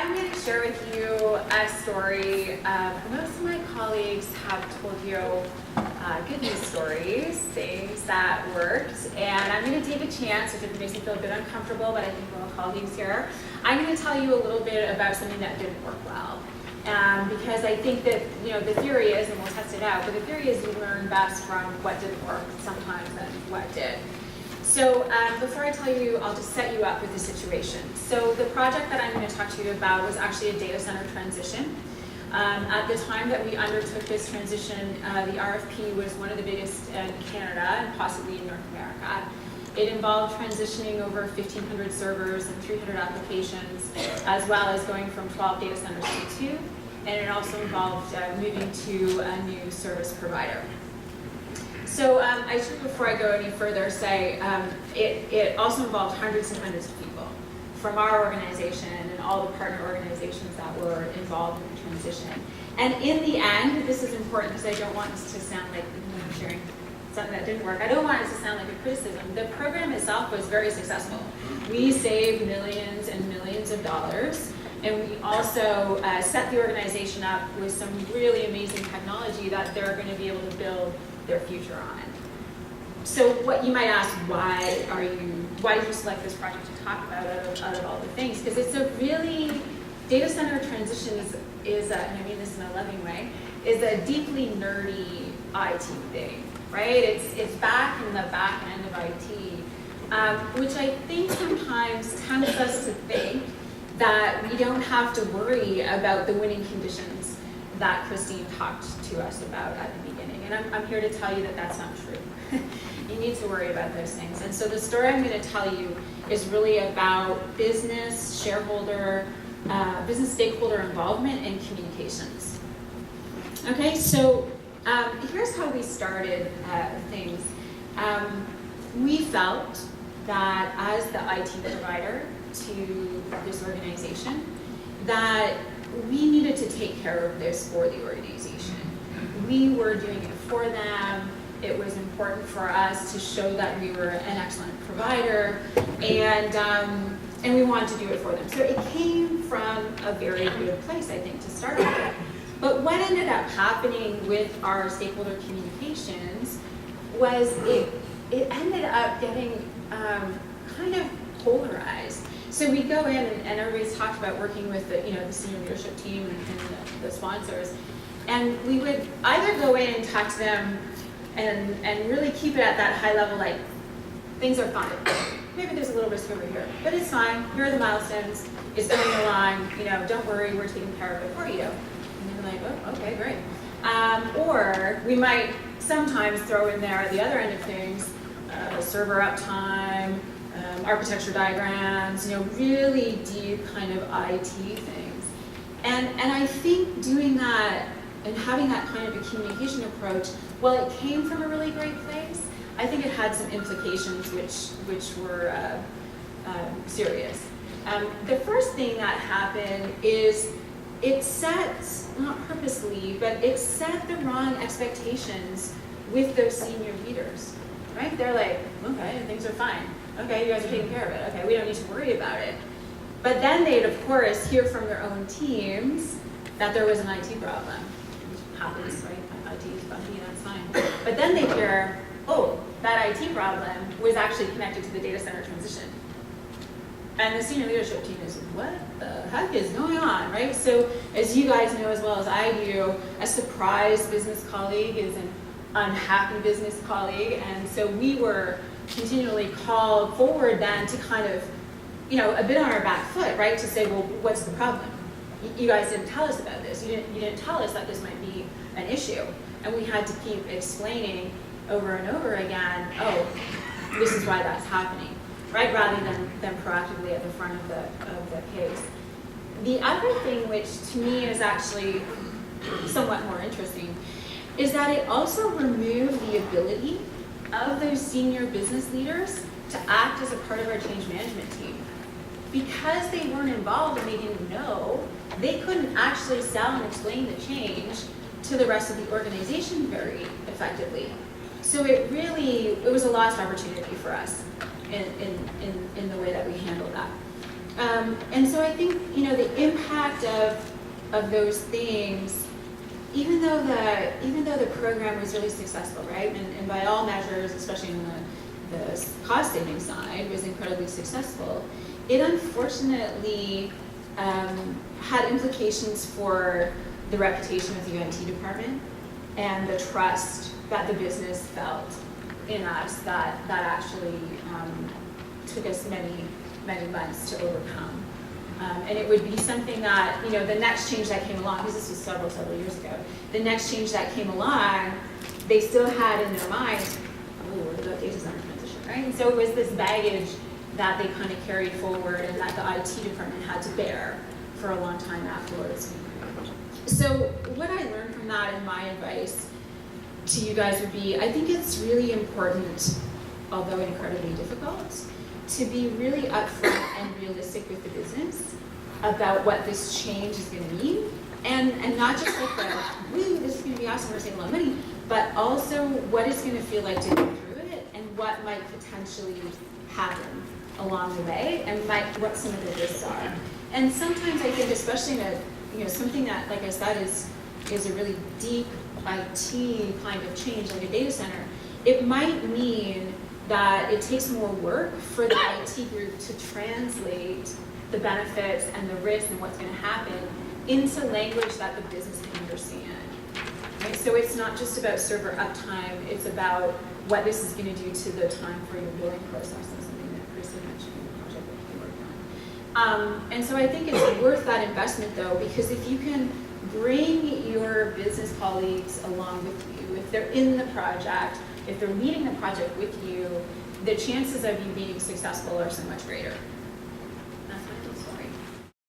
I'm going to share with you a story. Most of my colleagues have told you good news stories, things that worked, and I'm going to take a chance, if it makes you feel a bit uncomfortable, but I think we're all colleagues here. I'm going to tell you a little bit about something that didn't work well. Because I think that, the theory is, and we'll test it out, but the theory is you learn best from what didn't work sometimes than what did. So before I tell you, I'll just set you up with the situation. So the project that I'm going to talk to you about was actually a data center transition. At the time that we undertook this transition, the RFP was one of the biggest in Canada and possibly in North America. It involved transitioning over 1,500 servers and 300 applications, as well as going from 12 data centers to 2. And it also involved moving to a new service provider. So I should, before I go any further, say it also involved hundreds and hundreds of people from our organization and all the partner organizations that were involved in the transition. And in the end, this is important because I don't want this to sound like I'm sharing something that didn't work. I don't want it to sound like a criticism. The program itself was very successful. We saved millions and millions of dollars, and we also set the organization up with some really amazing technology that they're going to be able to build their future on. So what you might ask, why did you select this project to talk about out of all the things? Because it's a really, data center transitions is, and I mean this in a loving way, is a deeply nerdy IT thing, right? It's back in the back end of IT, which I think sometimes tempts us to think that we don't have to worry about the winning conditions that Christine talked to us about at the beginning. And I'm here to tell you that that's not true. You need to worry about those things. And so the story I'm going to tell you is really about business, shareholder, business stakeholder involvement and communications. Okay, so here's how we started things. We felt that as the IT provider to this organization, that we needed to take care of this for the organization. We were doing it for them. It was important for us to show that we were an excellent provider, and we wanted to do it for them. So it came from a very good place, I think, to start with. But what ended up happening with our stakeholder communications was it ended up getting kind of polarized. So we go in, and everybody's talked about working with the senior leadership team and the sponsors, and we would either go in and talk to them and really keep it at that high level, like things are fine. Maybe there's a little risk over here, but it's fine. Here are the milestones. It's going along. Don't worry, we're taking care of it for you. And they're like, oh, okay, great. Or we might sometimes throw in there at the other end of things, server uptime, architecture diagrams, really deep kind of IT things. And I think doing that and having that kind of a communication approach, while it came from a really great place, I think it had some implications which were serious. The first thing that happened is it set, not purposely, but it set the wrong expectations with those senior leaders, right? They're like, okay, things are fine. Okay, you guys are taking care of it. Okay, we don't need to worry about it. But then they'd, of course, hear from their own teams that there was an IT problem, which happens, right? IT is bumpy, that's fine. But then they'd hear, oh, that IT problem was actually connected to the data center transition. And the senior leadership team is, what the heck is going on, right? So as you guys know as well as I do, a surprised business colleague is an unhappy business colleague. And so we were continually called forward then to kind of, a bit on our back foot, right? To say, well, what's the problem? You guys didn't tell us about this. You didn't tell us that this might be an issue. And we had to keep explaining over and over again, oh, this is why that's happening, right? Rather than proactively at the front of the case. The other thing, which to me is actually somewhat more interesting, is that it also removed the ability of those senior business leaders to act as a part of our change management team. Because they weren't involved and they didn't know, they couldn't actually sell and explain the change to the rest of the organization very effectively. So it was a lost opportunity for us in the way that we handled that. And so I think, the impact of those things, even though the program was really successful, right? And by all measures, especially on the cost saving side, was incredibly successful. It unfortunately had implications for the reputation of the UNT department and the trust that the business felt in us that actually took us many months to overcome. And it would be something that, the next change that came along, because this was several years ago, the next change that came along, they still had in their mind, oh, what about data center transition, right? And so it was this baggage that they kind of carried forward and that the IT department had to bear for a long time afterwards. So what I learned from that, and my advice to you guys would be, I think it's really important, although incredibly difficult, to be really upfront and realistic with the business about what this change is going to mean, and not just like the, woo, this is going to be awesome, we're saving a lot of money, but also what it's going to feel like to go through it, and what might potentially happen along the way, and what some of the risks are. And sometimes I think, especially in something that, like I said, is a really deep IT kind of change, like a data center, it might mean that it takes more work for the IT group to translate the benefits and the risks and what's going to happen into language that the business can understand. Right? So it's not just about server uptime, it's about what this is going to do to the time for your billing process, and something that Chris had mentioned in the project that he worked on. And so I think it's worth that investment, though, because if you can bring your business colleagues along with you, if they're in the project, if they're leading the project with you, the chances of you being successful are so much greater.